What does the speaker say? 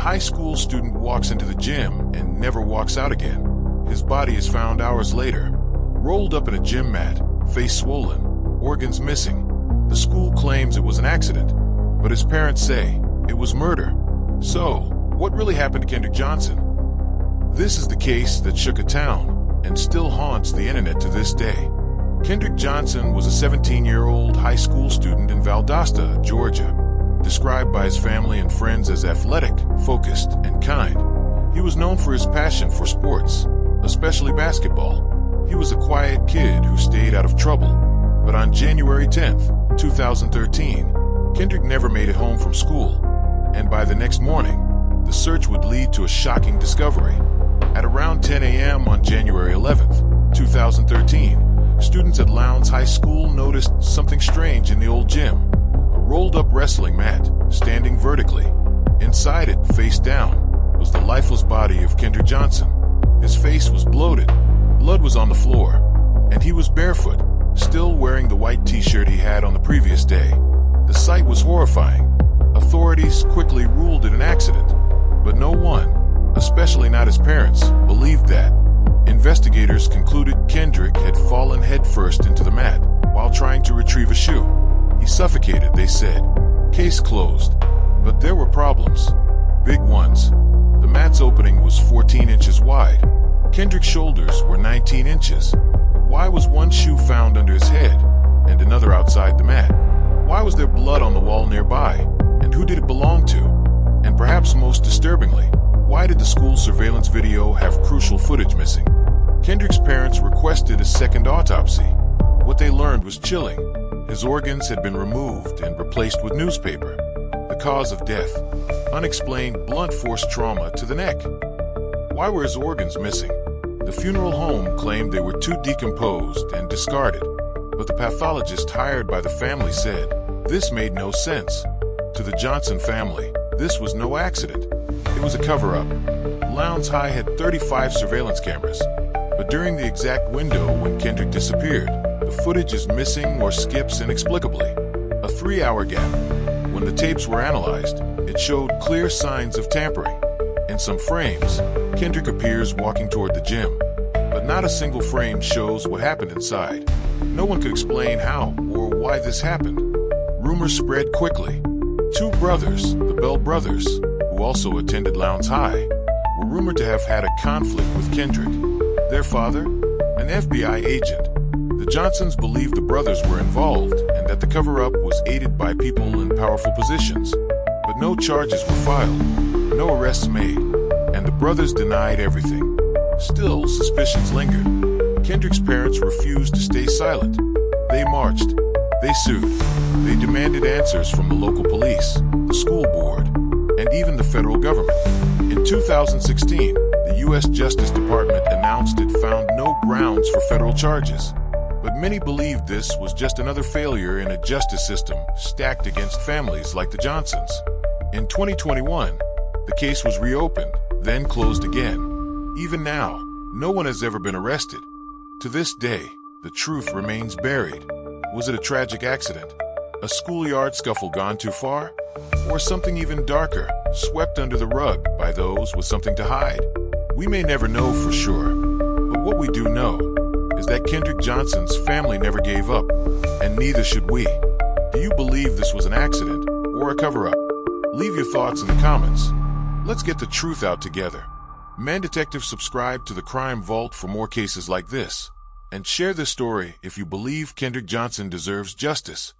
high school student walks into the gym and never walks out again. His body is found hours later, rolled up in a gym mat, face swollen, organs missing. The school claims it was an accident, but his parents say it was murder. So, what really happened to Kendrick Johnson? This is the case that shook a town and still haunts the internet to this day. Kendrick Johnson was a 17-year-old high school student in Valdosta, Georgia, described by his family and friends as athletic, focused, and kind. He was known for his passion for sports, especially basketball. He was a quiet kid who stayed out of trouble. But on January 10th, 2013, Kendrick never made it home from school. And by the next morning, the search would lead to a shocking discovery. At around 10 a.m. on January 11th, 2013, students at Lowndes High School noticed something strange in the old gym. A rolled-up wrestling mat, standing vertically. Inside it, face down, was the lifeless body of Kendrick Johnson. His face was bloated, blood was on the floor, and he was barefoot, still wearing the white t-shirt he had on the previous day. The sight was horrifying. Authorities quickly ruled it an accident, but no one, especially not his parents, believed that. Investigators concluded Kendrick had fallen headfirst into the mat while trying to retrieve a shoe. He suffocated, they said. Case closed. But there were problems. Big ones. The mat's opening was 14 inches wide. Kendrick's shoulders were 19 inches. Why was one shoe found under his head and another outside the mat? Why was there blood on the wall nearby? And who did it belong to? And perhaps most disturbingly, why did the school's surveillance video have crucial footage missing? Kendrick's parents requested a second autopsy. What they learned was chilling. His organs had been removed and replaced with newspaper. The cause of death: unexplained blunt force trauma to the neck. Why were his organs missing? The funeral home claimed they were too decomposed and discarded, but the pathologist hired by the family said this made no sense. To the Johnson family, this was no accident. It was a cover-up. Lowndes High had 35 surveillance cameras, but during the exact window when Kendrick disappeared, the footage is missing or skips inexplicably. A 3-hour gap. When the tapes were analyzed, it showed clear signs of tampering. In some frames, Kendrick appears walking toward the gym, but not a single frame shows what happened inside. No one could explain how or why this happened. Rumors spread quickly. 2 brothers, the Bell brothers, who also attended Lowndes High, were rumored to have had a conflict with Kendrick. Their father, an FBI agent. The Johnsons believed the brothers were involved and that the cover-up was aided by people in powerful positions. But no charges were filed, no arrests made, and the brothers denied everything. Still, suspicions lingered. Kendrick's parents refused to stay silent. They marched. They sued. They demanded answers from the local police, the school board, and even the federal government. In 2016, the U.S. Justice Department announced it found no grounds for federal charges. But many believed this was just another failure in a justice system stacked against families like the Johnsons. In 2021, the case was reopened, then closed again. Even now, no one has ever been arrested. To this day, the truth remains buried. Was it a tragic accident? A schoolyard scuffle gone too far? Or something even darker, swept under the rug by those with something to hide? We may never know for sure, but what we do know is that Kendrick Johnson's family never gave up, and neither should we. Do you believe this was an accident or a cover-up? Leave your thoughts in the comments. Let's get the truth out together. Man Detective, subscribe to the Crime Vault for more cases like this. And share this story if you believe Kendrick Johnson deserves justice.